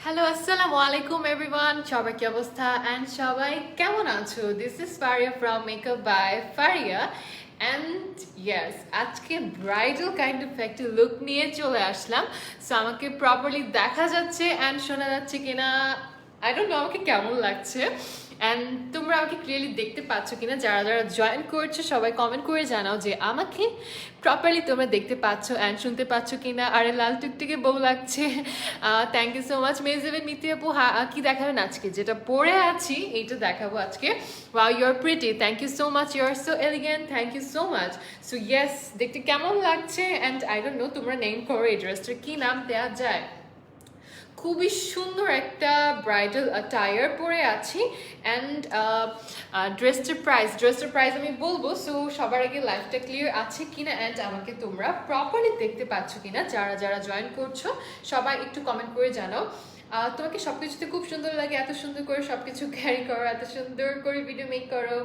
Hello আসসালামু আলাইকুম everyone, সবাই কি অবস্থা অ্যান্ড সবাই কেমন আছো? This is Faria from makeup by Faria and yes, আজকে ব্রাইডাল কাইন্ড অফ একটা লুক নিয়ে চলে আসলাম। সো আমাকে প্রপারলি দেখা যাচ্ছে অ্যান্ড শোনা যাচ্ছে কিনা আই ডোন্ট নো আমাকে কেমন লাগছে, অ্যান্ড তোমরা আমাকে ক্লিয়ারলি দেখতে পাচ্ছ কিনা। যারা যারা জয়েন করছো সবাই কমেন্ট করে জানাও যে আমাকে প্রপারলি তোমরা দেখতে পাচ্ছ অ্যান্ড শুনতে পাচ্ছ কিনা। আরে লাল টুকটুকে বউ লাগছে, থ্যাংক ইউ সো মাচ। মেজেবেন মিতি আপু, কি দেখাবেন আজকে? যেটা পরে আছি এইটা দেখাবো আজকে। Wow, you are pretty, thank you so much, you are so elegant, thank you so much. So yes, দেখতে কেমন লাগছে অ্যান্ড আই ডোন্ট নো তোমরা নেম করো এই ড্রেসটার কী নাম দেওয়া যায়। খুবই সুন্দর একটা ব্রাইডাল অ্যাটায়ার পরে আছি অ্যান্ড ড্রেসটার প্রাইস আমি বলবো। সো সবার আগে লাইফটা ক্লিয়ার আছে কিনা অ্যান্ড আমাকে তোমরা প্রপারলি দেখতে পাচ্ছ কিনা। যারা যারা জয়েন করছো সবাই একটু কমেন্ট করে জানাও। তোমাকে সব কিছুতে খুব সুন্দর লাগে, এত সুন্দর করে সব কিছু ক্যারি করো, এত সুন্দর করে ভিডিও মেক করো,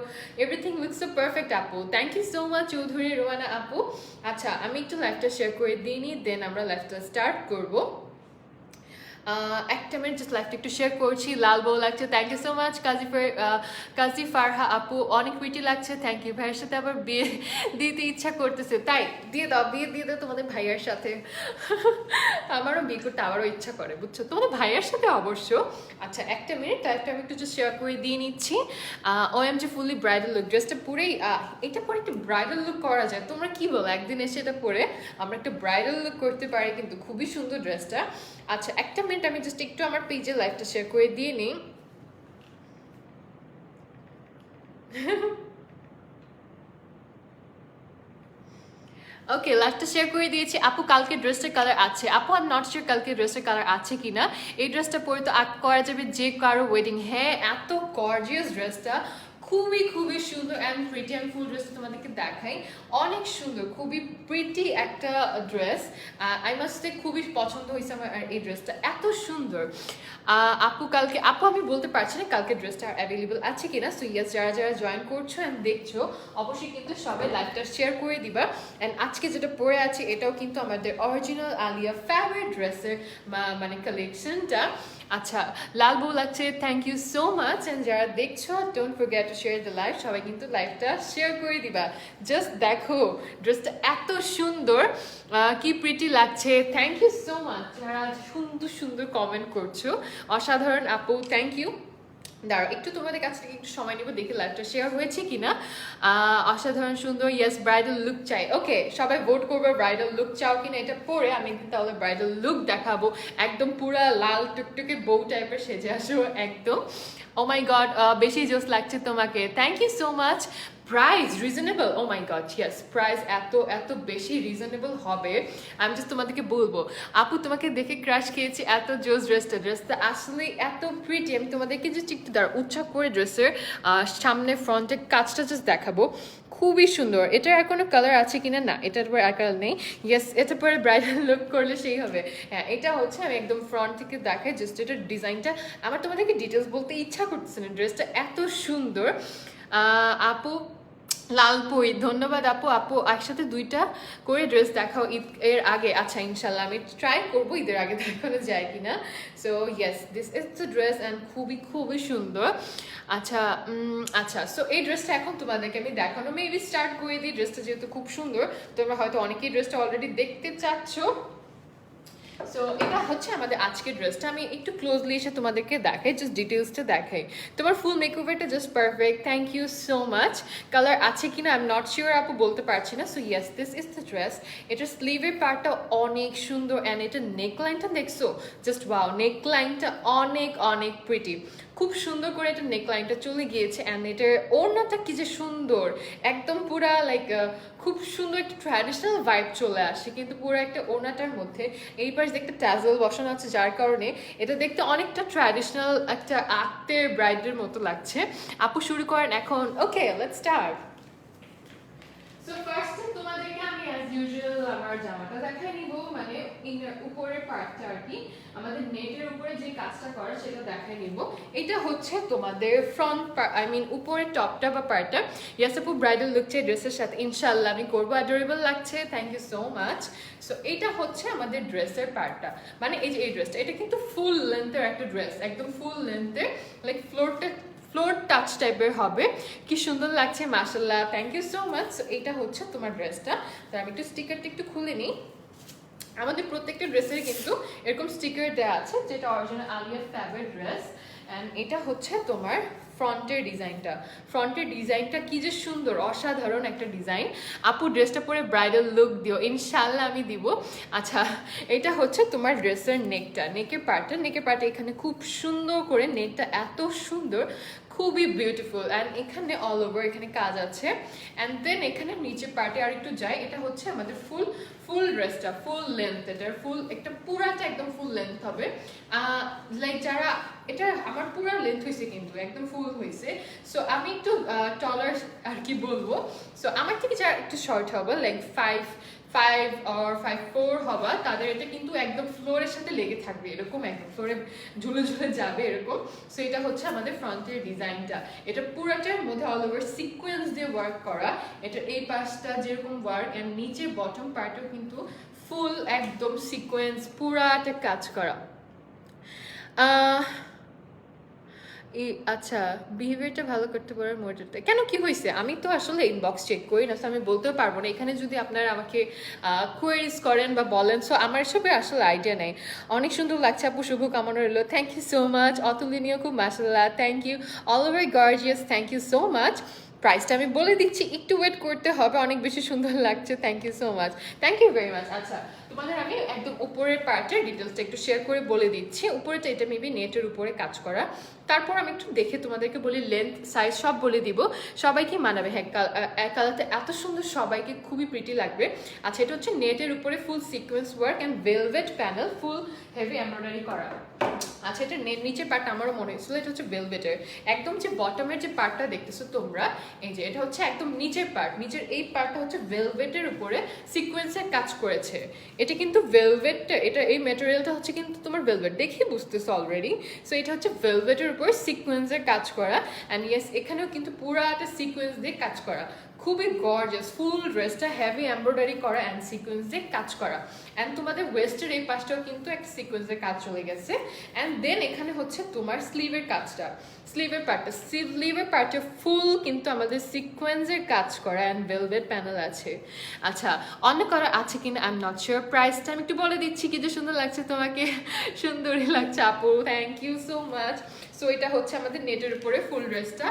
এভরিথিং লুকস সো পারফেক্ট আপু। Thank you so much Chowdhury Rowana আপু। আচ্ছা, আমি একটু লাইফটা শেয়ার করে দিইনি, দেন আমরা লাইফটা স্টার্ট করবো। একটা মিনিট জাস্ট লাইফটা একটু শেয়ার করছি। লাল বউ লাগছে, থ্যাংক ইউ সো মাচ। কাজী ফারহা আপু, অনেক প্রিটি লাগছে, থ্যাংক ইউ। ভাইয়ের সাথে আবার বিয়ে দিতে ইচ্ছা করতেছে, তাই দিয়ে দাও, বিয়ে দিয়ে দাও তোমাদের ভাইয়ার সাথে। আমারও বিয়ে করতে আবারও ইচ্ছা করে, বুঝছো, তোমাদের ভাইয়ার সাথে অবশ্য। আচ্ছা একটা মিনিট, লাইফটা আমি একটু জাস্ট শেয়ার করে দিয়ে নিচ্ছি। OMG ফুললি ব্রাইডাল লুক, ড্রেসটা পরেই এটা পরে একটা ব্রাইডাল লুক করা যায়। তোমরা কি বলো, একদিন এসে এটা পরে আমরা একটা ব্রাইডাল লুক করতে পারি, কিন্তু খুবই সুন্দর ড্রেসটা। আচ্ছা একটা মিনিট, আমি জাস্ট একটু আমার পেজে লাইভটা শেয়ার করে দিয়ে নিই। ওকে, লাইভটা শেয়ার করে দিয়েছি। আপু কালকে ড্রেসটার কালার আছে? আপু আমি নট শিওর কালকে ড্রেসটার কালার আছে কিনা। এই ড্রেসটা পরে তো করা যাবে যে কারো ওয়েডিং। হ্যাঁ, এত গর্জিয়াস ড্রেসটা, খুবই খুবই সুন্দর অ্যান্ড প্রিটি। আমি ফুল ড্রেসটা তোমাদেরকে দেখাই, অনেক সুন্দর, খুবই প্রিটি একটা ড্রেস। আই মাস্ট সে খুবই পছন্দ হয়েছে আমার এই ড্রেসটা, এত সুন্দর। আপু কালকে, আপু আমি বলতে পারছি না কালকে ড্রেসটা অ্যাভেলেবল আছে কিনা। সো ইয়াস, যারা যারা জয়েন করছো অ্যান্ড দেখছো অবশ্যই কিন্তু সবাই লাইভটা শেয়ার করে দিবা। অ্যান্ড আজকে যেটা পরে আছে এটাও কিন্তু আমাদের অরিজিনাল আলিয়া ফেভারিট ড্রেসের মানে কালেকশনটা। আচ্ছা, লাল বউ লাগছে, thank you so much. And যারা দেখছো don't forget to share the live, সবাই কিন্তু লাইভটা শেয়ার করে দিবা। জাস্ট দেখো ড্রেসটা এত সুন্দর, কি প্রিটি লাগছে, থ্যাংক ইউ সো মাচ। যারা সুন্দর সুন্দর কমেন্ট করছো, অসাধারণ আপু, থ্যাংক ইউ। দাঁড়াও একটু তোমাদের কাছ থেকে একটু সময় নেবো, দেখি লাইভটা শেয়ার হয়েছে কিনা। অসাধারণ সুন্দর, ইয়েস ব্রাইডাল লুক চাই। ওকে, সবাই ভোট করবে ব্রাইডাল লুক চাও কিনা। এটা পরে আমি একদিন তাহলে ব্রাইডাল লুক দেখাবো, একদম পুরা লাল টুকটুকে বউ টাইপের সেজে আসো একদম। ও মাই গড, বেশি জোস লাগছে তোমাকে, thank you so much. Price reasonable, oh my God yes, price এত এত বেশি রিজনেবল হবে। আমি জাস্ট তোমাদেরকে বলবো, আপু তোমাকে দেখে ক্রাশ খেয়েছি, এত জোস ড্রেসটা আসলে এত প্রিটি। আমি তোমাদেরকে যে একটু উৎসাহ করে ড্রেসের সামনে ফ্রন্টের কাজটা জাস্ট দেখাবো, খুবই সুন্দর। এটার আর কোনো কালার আছে কিনা, না এটার পরে আর কালার নেই। ইয়েস, এটা পরে ব্রাইডাল লুক করলে সেই হবে। হ্যাঁ, এটা হচ্ছে, আমি একদম ফ্রন্ট থেকে দেখাই জাস্ট এটার ডিজাইনটা। আমার তোমাদেরকে ডিটেলস বলতে ইচ্ছা করতেছে না, ড্রেসটা এত সুন্দর। আপু লাল পরি, ধন্যবাদ আপু। আপু একসাথে দুইটা করে ড্রেস দেখাও ঈদ এর আগে। আচ্ছা ইনশাল্লাহ আমি ট্রাই করবো ঈদের আগে দেখানো যায় কিনা। So yes, this is the dress and খুবই খুবই সুন্দর। আচ্ছা আচ্ছা, সো এই ড্রেসটা এখন তোমাদেরকে আমি দেখানো মেবি স্টার্ট করে দিই। ড্রেসটা যেহেতু খুব সুন্দর, তোমরা হয়তো অনেকেই ড্রেসটা অলরেডি দেখতে চাচ্ছ। সো এটা হচ্ছে আমাদের আজকের ড্রেসটা। আমি একটু ক্লোজলি এসে তোমাদেরকে দেখাই, জাস্ট ডিটেলসটা দেখাই। তোমার ফুল মেকওভারটা just perfect, thank you so much. Colour আছে কিনা আই এম নট শিওর আপু, বলতে পারছি না। So yes, this is the dress. এটার স্লিভের পার্টটা অনেক সুন্দর অ্যান্ড এটার নেকলাইনটা দেখছো, জাস্ট ওয়াও, নেকলাইনটা অনেক অনেক প্রিটি, খুব সুন্দর করে এটা নেকলাইনটা চলে গিয়েছে। অ্যান্ড এটার ওড়নাটা কি যে সুন্দর, একদম পুরা লাইক খুব সুন্দর একটা ট্র্যাডিশনাল ভাইব চলে আসে কিন্তু পুরো একটা ওড়নাটার মধ্যে। এই পাশে দেখতে ট্যাজেল বসানো আছে, যার কারণে এটা দেখতে অনেকটা ট্র্যাডিশনাল একটা আত্মের ব্রাইডের মতো লাগছে। আপু শুরু করেন এখন। ওকে, লেটস স্টার্ট। সো ফার্স্টে তোমাদেরকে আমি অ্যাজ ইউজুয়াল আমার আর জামাটা দেখাই নিব, মানে উপরের পার্টটা আর কি আমাদের নেটের উপরে যে কাজটা করা সেটা দেখাই নিব। এটা হচ্ছে তোমাদের ফ্রন্ট আই মিন উপরের টপটা বা পার্টটা। ইয়াস আপু ব্রাইডাল লুক চাই ড্রেসের সাথে, ইনশাআল্লাহ আমি করবো, অ্যাডোরেবল লাগছে, thank you so much. So এটা হচ্ছে আমাদের ড্রেসের পার্টটা, মানে এই যে এই ড্রেসটা, এটা কিন্তু ফুল লেন্থের একটা ড্রেস, একদম ফুল লেন্থের, লাইক ফ্লোর টাচ টাইপের হবে, কি সুন্দর লাগছে মাশাআল্লাহ, থ্যাংক ইউ সো মাচ। এটা হচ্ছে তোমার ড্রেসটা। তো আমি একটু স্টিকারটা একটু খুলে নিই। আমাদের প্রত্যেকটা ড্রেসের কিন্তু এরকম স্টিকার দেওয়া আছে, যেটা অরিজিনাল আলিয়া ফ্যাবের ড্রেস। অ্যান্ড এটা হচ্ছে তোমার ফ্রন্টের ডিজাইনটা কি যে সুন্দর, অসাধারণ একটা ডিজাইন। আপু ড্রেসটা পরে ব্রাইডাল লুক দিও, ইনশাল্লাহ আমি দিব। আচ্ছা, এটা হচ্ছে তোমার ড্রেসের নেকের পার্টটা এখানে খুব সুন্দর করে, নেকটা এত সুন্দর, খুবই বিউটিফুল। অ্যান্ড এখানে অল ওভার এখানে কাজ আছে। অ্যান্ড দেন এখানে নিচের পার্টে আর একটু যাই, এটা হচ্ছে আমাদের ফুল ড্রেসটা, ফুল লেন্থ, এটার ফুল একটা পুরাটা একদম ফুল লেন্থ হবে। লাইক যারা, এটা আমার পুরা লেন্থ হয়েছে কিন্তু একদম ফুল হয়েছে। সো আমি একটু টলার আর কি বলবো, সো আমার থেকে যারা একটু শর্ট হবে, লাইক 5'5" or 5'4" হবা, তাদের এটা কিন্তু একদম ফ্লোরের সাথে লেগে থাকবে, এরকম একদম ফ্লোরে ঝুলে যাবে এরকম। সো এটা হচ্ছে আমাদের ফ্রন্টের ডিজাইনটা। এটা পুরাটার মধ্যে অল ওভার সিকোয়েন্স দিয়ে ওয়ার্ক করা, এটা এই পাশটা যেরকম ওয়ার্ক, অ্যান্ড নিচে বটম পার্টেও কিন্তু ফুল একদম সিকোয়েন্স পুরাটা কাজ করা। আচ্ছা, বিহেভিয়ারটা ভালো করতে পারার মোটিভটা কেন, কি হয়েছে? আমি তো আসলে ইনবক্স চেক করি না, আমি বলতেও পারবো না। এখানে যদি আপনারা আমাকে কোয়েরিজ করেন বা বলেন, সো আমার এসবের আসলে আইডিয়া নেই। অনেক সুন্দর লাগছে আপু, শুভ কামনা রইল, থ্যাংক ইউ সো মাচ। অতুলনীয় খুব মাশাআল্লাহ, thank you. All over gorgeous, thank you so much. প্রাইসটা আমি বলে দিচ্ছি, একটু ওয়েট করতে হবে, অনেক বেশি সুন্দর লাগছে, thank you so much, thank you very much. আচ্ছা, তোমাদের আমি একদম উপরের পার্টের ডিটেলসটা একটু শেয়ার করে বলে দিচ্ছি। উপরেটা এটা মেবি নেটের উপরে কাজ করা, তারপর আমি একটু দেখে তোমাদেরকে বলি, লেন্থ সাইজ সব বলে দিব, সবাইকে মানাবে। হ্যাঁ, কালারটা এত সুন্দর, সবাইকে খুবই প্রিটি লাগবে। আচ্ছা, এটা হচ্ছে নেটের উপরে ফুল sequence work and velvet panel, full heavy embroidery করা। আচ্ছা, এটা নিচের পার্টটা আমারও মনে হয়েছিল এটা হচ্ছে ভেলভেটের, একদম যে বটমের যে পার্টটা দেখতেছো তোমরা, এই যে এটা হচ্ছে একদম নিচের পার্ট, নিচের এই পার্টটা হচ্ছে ভেলভেটের উপরে সিকোয়েন্সের কাজ করেছে। এটা কিন্তু ভেলভেটটা, এটা এই ম্যাটেরিয়ালটা হচ্ছে কিন্তু তোমার ভেলভেট, দেখে বুঝতেছো অলরেডি। সো এটা হচ্ছে ভেলভেটের উপর সিকোয়েন্সের কাজ করা, অ্যান্ড ইয়েস এখানেও কিন্তু পুরাটা সিকোয়েন্স দিয়ে কাজ করা, খুবই গর্জিয়াস। ফুল ড্রেসটা হেভি এমব্রয়ডারি করা অ্যান্ড সিকোয়েন্স দিয়ে কাজ করা। অ্যান্ড তোমাদের ওয়েস্টের এই পাশটাও কিন্তু একটা সিকোয়েন্সের কাজ চলে গেছে। অ্যান্ড দেন এখানে হচ্ছে তোমার স্লিভের কাজটা, স্লিভের পার্টে ফুল কিন্তু আমাদের সিকোয়েন্সের কাজ করা অ্যান্ড ভেলভেট প্যানেল আছে। আচ্ছা, অন্য করা আছে কিনা আই এম নট শিওর। প্রাইসটা আমি একটু বলে দিচ্ছি, কি যে সুন্দর লাগছে তোমাকে, সুন্দরই লাগছে আপু, thank you so much. So এটা হচ্ছে আমাদের নেটের উপরে ফুল ড্রেসটা।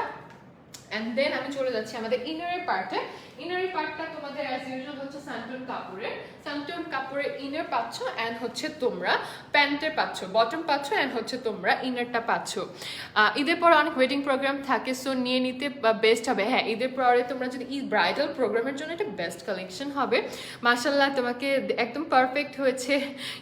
অ্যান্ড দেন আমি চলে যাচ্ছি আমাদের ইনারের পার্টে। ইনারের পার্টটা তোমাদের অ্যাজ ইউজুয়াল হচ্ছে সান্টন কাপড়ের ইনার পাচ্ছ, অ্যান্ড হচ্ছে তোমরা প্যান্টের পাচ্ছ, বটম পাচ্ছ, অ্যান্ড হচ্ছে তোমরা ইনারটা পাচ্ছ। ঈদের পরে অনেক ওয়েডিং প্রোগ্রাম থাকে, সো নিয়ে নিতে বেস্ট হবে। হ্যাঁ, ঈদের পরে তোমরা যদি ব্রাইডাল প্রোগ্রামের জন্য এটা বেস্ট কালেকশন হবে। মাশাআল্লাহ, তোমাকে একদম পারফেক্ট হয়েছে,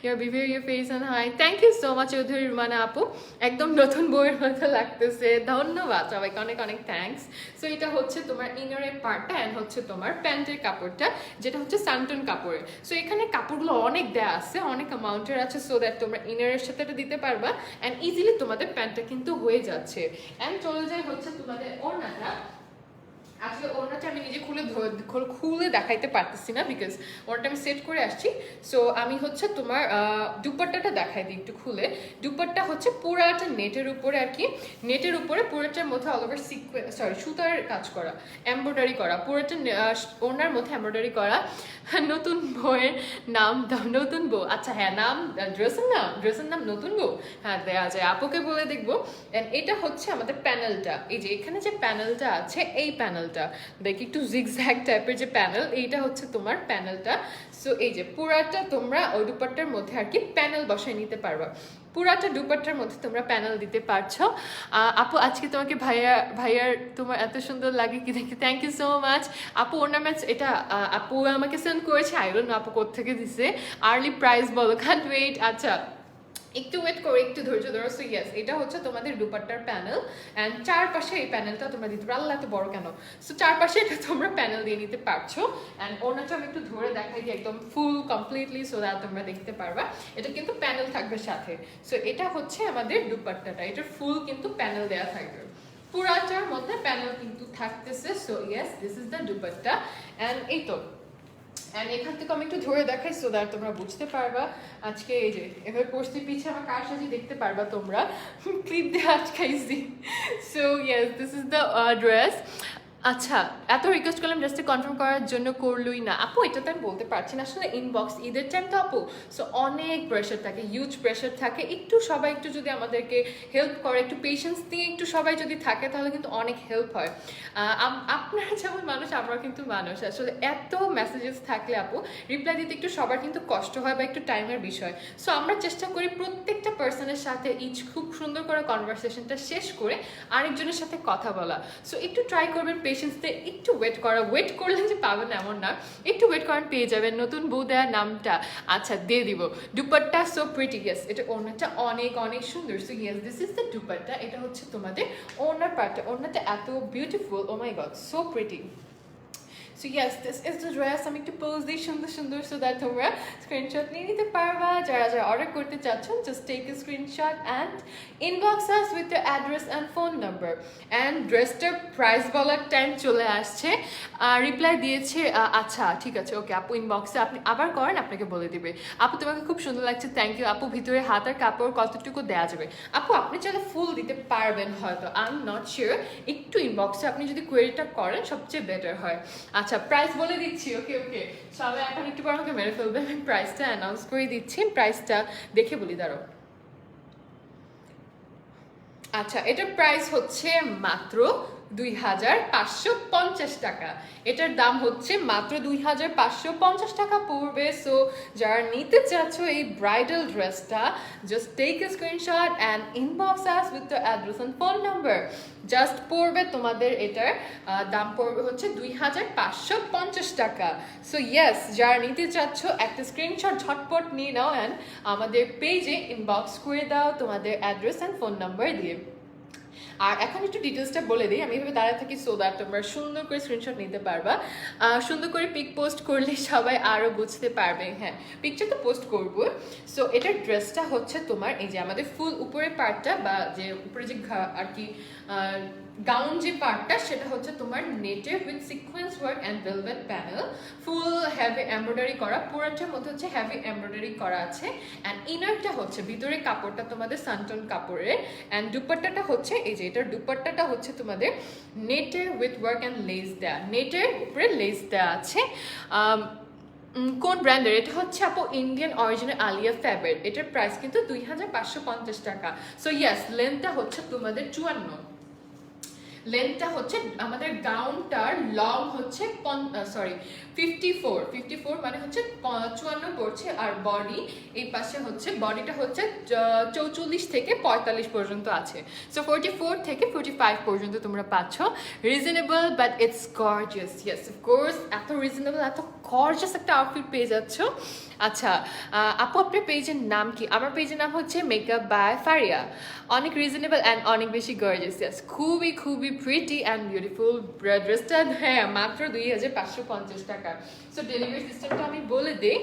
your behaviour, your face and hi, thank you so much Chowdhury Rumana আপু, একদম নতুন বইয়ের মতো লাগতেছে, ধন্যবাদ সবাইকে, অনেক অনেক থ্যাংকস। সো এটা হচ্ছে তোমার ইনারের পার্টটা, অ্যান্ড হচ্ছে তোমার প্যান্টের কাপড়টা, যেটা হচ্ছে সান্টন কাপড়ের। সো এখানে কাপড়গুলো অনেক দেয়া আছে, অনেক অ্যামাউন্টের আছে, সো দ্যাট তোমরা ইনারের সাথে এটা দিতে পারবা, অ্যান্ড ইজিলি তোমাদের প্যান্টটা কিন্তু হয়ে যাচ্ছে। অ্যান্ড চলে যায় হচ্ছে তোমাদের ওড়নাটা। আসলে ওড়নাটা আমি নিজে খুলে দেখাইতে পারতেছি না, বিকজ ওড়নাটা আমি সেট করে আসছি। সো আমি হচ্ছে তোমার দুপাট্টাটা দেখাই দিই একটু খুলে। দুপাট্টা হচ্ছে পুরাটা নেটের উপরে আর কি, নেটের উপরে পুরোটার মধ্যে অল ওভার সুতার কাজ করা, এমব্রয়ডারি করা, পুরোটা ওড়নার মধ্যে এমব্রয়ডারি করা। নতুন বউয়ের নাম দাও, নতুন বউ, আচ্ছা হ্যাঁ, নাম ড্রেসের নাম নতুন বউ, হ্যাঁ দেওয়া যায়, আপুকে বলে দেখবো। এটা হচ্ছে আমাদের প্যানেলটা, এই যে এখানে যে প্যানেলটা আছে, এই প্যানেলটা দেখি একটু জিগজ্যাগ টাইপের যে প্যানেল, এইটা হচ্ছে তোমার প্যানেলটা। সো এই যে পুরাটা তোমরা ওই দুপাট্টার মধ্যে আর কি প্যানেল বসায় নিতে পারবা, পুরাটা দুপাট্টার মধ্যে তোমরা প্যানেল দিতে পারছো। আপু আজকে তোমাকে ভাইয়ার তোমার এত সুন্দর লাগে কি দেখি, থ্যাংক ইউ সো মাচ আপু। অর্নামেন্টস এটা আপু আমাকে সেন্ড করেছে, আই ডোন্ট নো আপু কোত্থেকে দিছে, আর্লি প্রাইস বলো, কান্ট ওয়েট। আচ্ছা, একটু ওয়েট করো, একটু ধৈর্য ধরো। সো ইয়েস, এটা হচ্ছে তোমাদের দুপাট্টার প্যানেল অ্যান্ড চারপাশে এই প্যানেলটা তোমরা দিতে পারো। আল্লাহ এত বড় কেন? সো চারপাশে এটা তোমরা প্যানেল দিয়ে নিতে পারছো। অ্যান্ড ওনাটা আমি একটু ধরে দেখাই দিই একদম ফুল কমপ্লিটলি, সো দ্যাট তোমরা দেখতে পারবা। এটা কিন্তু প্যানেল থাকবে সাথে। সো এটা হচ্ছে আমাদের দুপাট্টাটা, এটার ফুল কিন্তু প্যানেল দেওয়া থাকবে, পুরাটার মধ্যে প্যানেল কিন্তু থাকতেছে। So yes, this is the dupatta. And এই তো, অ্যান্ড এখান থেকে আমি একটু ধরে দেখাই সো দ্যাট তোমরা বুঝতে পারবা। আজকে এই যে এভাবে পড়তে পিছিয়ে আমার কার সাথে দেখতে পারবা তোমরা, ক্লিপ দিয়ে আটকাইছি। So yes, this is the dress. আচ্ছা, এত রিকোয়েস্ট করলাম ড্রেসটা কনফার্ম করার জন্য, করলই না আপু। এটা তো আমি বলতে পারছি না আসলে, ইনবক্স ঈদের টাইম তো আপু, সো অনেক প্রেশার থাকে, হিউজ প্রেশার থাকে। একটু সবাই একটু যদি আমাদেরকে হেল্প করে, একটু পেশেন্স দিয়ে একটু সবাই যদি থাকে তাহলে কিন্তু অনেক হেল্প হয়। আপনারা যেমন মানুষ, আমরা কিন্তু মানুষ। আসলে এত মেসেজেস থাকলে আপু রিপ্লাই দিতে একটু সবার কিন্তু কষ্ট হয় বা একটু টাইমের বিষয়। সো আমরা চেষ্টা করি প্রত্যেকটা পার্সনের সাথে খুব সুন্দর করে কনভারসেশনটা শেষ করে আরেকজনের সাথে কথা বলা। সো একটু ট্রাই করবেন পেশেন্স দিয়ে, একটু ওয়েট করা। ওয়েট করলে যে পাবেন এমন না, একটু ওয়েট করেন পেয়ে যাবেন। নতুন বউ দেওয়ার নামটা আচ্ছা দিয়ে দিব। দুপাট্টা সো প্রিটি, ইয়েস, এটা ওড়নাটা অনেক অনেক সুন্দর। So yes, this is the dupatta. এটা হচ্ছে তোমাদের ওড়নার পার্টটা, ওড়নাটা এত beautiful, oh my God, so pretty. So yes, this is the dress. আমি একটু পোজ দিই সুন্দর সুন্দর, সো দ্যাট তোমরা স্ক্রিনশট নিয়ে নিতে পারবা। যারা যারা অর্ডার করতে চাচ্ছ, just take a screenshot and inbox us with the address and phone number. And ড্রেসটার প্রাইস বলার টাইম চলে আসছে, রিপ্লাই দিয়েছে। আচ্ছা ঠিক আছে, ওকে আপু, ইনবক্সে আপনি আবার করেন, আপনাকে বলে দিবে। আপু তোমাকে খুব সুন্দর লাগছে, থ্যাংক ইউ আপু। ভিতরে হাতার কাপড় কতটুকু দেওয়া যাবে? আপু আপনি চাইলে ফুল দিতে পারবেন হয়তো, আই এম নট শিওর। একটু ইনবক্সে আপনি যদি কোয়েরিটা করেন সবচেয়ে বেটার হয়। আচ্ছা, প্রাইস বলে দিচ্ছি। ওকে ওকে, সবাই এখন একটু পর আমাকে মেরে ফেলবে, আমি প্রাইসটা অ্যানাউন্স করে দিচ্ছি। প্রাইসটা দেখে বলি, দাঁড়াও। আচ্ছা, এটার প্রাইস হচ্ছে মাত্র 2550 টাকা। এটার দাম হচ্ছে মাত্র 2550 টাকা পড়বে। সো যারা নিতে চাচ্ছ এই ব্রাইডাল ড্রেসটা, just take a screenshot and inbox us with the address and phone number. Just পড়বে তোমাদের, এটার দাম পড়বে হচ্ছে 2550 টাকা। সো ইয়েস, যারা নিতে চাচ্ছ একটা স্ক্রিনশট ঝটপট নিয়ে নাও অ্যান্ড আমাদের পেজে ইনবক্স করে দাও তোমাদের অ্যাড্রেস অ্যান্ড ফোন নাম্বার দিয়ে। আর এখন একটু ডিটেলসটা বলে দিই, আমি এভাবে দাঁড়ায় থাকি সো দ্যাট তোমরা সুন্দর করে স্ক্রিনশট নিতে পারবা। সুন্দর করে পিক পোস্ট করলে সবাই আরও বুঝতে পারবে। হ্যাঁ, পিকচার তো পোস্ট করবো। সো এটার ড্রেসটা হচ্ছে তোমার এই যে আমাদের ফুল উপরের পার্টটা, বা যে উপরে যে আর কি গাউন যে পার্টটা, সেটা হচ্ছে তোমার নেটের with sequence work and velvet panel, full heavy embroidery করা, পুরোটার মধ্যে হচ্ছে হ্যাভি এমব্রয়ডারি করা আছে। অ্যান্ড ইনারটা হচ্ছে ভিতরে কাপড়টা তোমাদের সানটন কাপড়ের। অ্যান্ড দুপাট্টাটা হচ্ছে এই যে, এটার দুপাট্টাটা হচ্ছে তোমাদের নেটের উইথ ওয়ার্ক অ্যান্ড লেস দেয়া, নেটের উপরে লেস দেওয়া আছে। কোন ব্র্যান্ডের? এটা হচ্ছে আপু ইন্ডিয়ান অরিজিনাল আলিয়া ফ্যাব্রিক। এটার প্রাইস কিন্তু 2550 টাকা। সো ইয়েস, লেন্থটা হচ্ছে তোমাদের 54, লেন্থটা হচ্ছে আমাদের গাউনটার লং হচ্ছে 54 মানে হচ্ছে 54 পড়ছে। আর বডি এই পাশে হচ্ছে, বডিটা হচ্ছে 44 থেকে 45 পর্যন্ত আছে। সো 44 থেকে 45 পর্যন্ত তোমরা পাচ্ছ। Reasonable but it's gorgeous. Yes of course, এত রিজনেবল এত গর্জিয়াস একটা আউটফিট পেয়ে যাচ্ছ। আচ্ছা আপু, আপনার পেজের নাম কি? আমার পেজের নাম হচ্ছে মেকআপ বাই ফারিয়া। অনেক রিজনেবল অ্যান্ড অনেক বেশি গর্জিয়াস। ইয়েস, খুবই খুবই প্রিটি অ্যান্ড বিউটিফুল ড্রেসটা। হ্যাঁ, মাত্র 2550 টাকা। সো ডেলিভারি সিস্টেমটা আমি বলে দিই।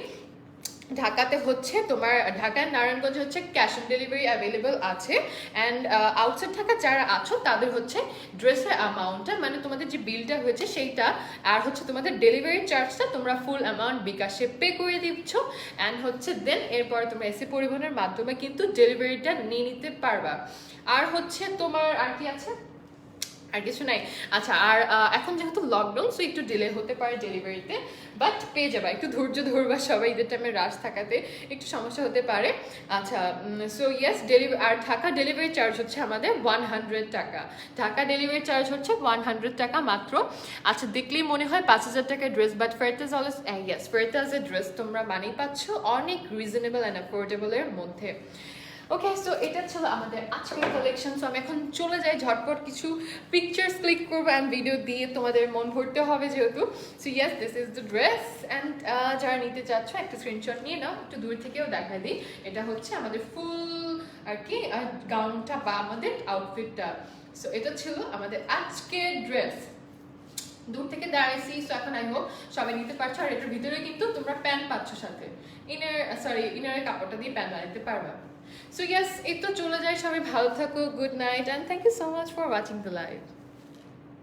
ঢাকাতে হচ্ছে তোমার, ঢাকায় নারায়ণগঞ্জে হচ্ছে ক্যাশ অন ডেলিভারি অ্যাভেলেবল আছে। অ্যান্ড আউটসাইড ঢাকা যারা আছো তাদের হচ্ছে ড্রেসের অ্যামাউন্টটা, মানে তোমাদের যে বিলটা হয়েছে সেইটা, আর হচ্ছে তোমাদের ডেলিভারি চার্জটা তোমরা ফুল অ্যামাউন্ট বিকাশে পে করে দিচ্ছ। অ্যান্ড হচ্ছে দেন এরপরে তোমরা এসি পরিবহনের মাধ্যমে কিন্তু ডেলিভারিটা নিয়ে নিতে পারবা। আর হচ্ছে তোমার আর কি আছে, আর কিছু নাই। আচ্ছা, আর এখন যেহেতু লকডাউন, সো একটু ডিলে হতে পারে ডেলিভারিতে, বাট পেয়ে যাবা। একটু ধৈর্য ধরবা সবাই, ঈদের টাইমে রাশ থাকাতে একটু সমস্যা হতে পারে। আচ্ছা, সো ইয়েস, আর ঢাকা ডেলিভারি চার্জ হচ্ছে আমাদের 100 টাকা। ঢাকা ডেলিভারি চার্জ হচ্ছে 100 টাকা মাত্র। আচ্ছা, দেখলেই মনে হয় 5000 টাকার ড্রেস, বাট ফেরতাজ অলওয়েজ, ইয়েস, ফেরতাজের ড্রেস তোমরা মানেই পাচ্ছ অনেক রিজনেবল অ্যান্ড অ্যাফোর্ডেবলের মধ্যে। ওকে, সো এটা ছিল আমাদের আজকের কালেকশন। সো আমি এখন চলে যাই, ঝটপট কিছু পিকচার্স ক্লিক করবো অ্যান্ড ভিডিও দিয়ে তোমাদের মন ভরতে হবে যেহেতু। So yes, this is the dress and যারা নিতে চাচ্ছ একটা স্ক্রিনশট নিয়ে নাও, একটু দূর থেকেও দেখা দিই। এটা হচ্ছে আমাদের ফুল আর কি গাউনটা বা আমাদের আউটফিটটা। সো এটা ছিল আমাদের আজকের ড্রেস। দূর থেকে দাঁড়াইছি, সো এখন আই হোপ সবাই নিতে পারছো। আর এটার ভিতরে কিন্তু তোমরা প্যান্ট পাচ্ছ সাথে, ইনারের কাপড়টা দিয়ে প্যান্ট বানাতে পারবা। সো ইয়েস, এই তো চলে যায়, সবাই ভালো থাকো, good night and thank you so much for watching the live.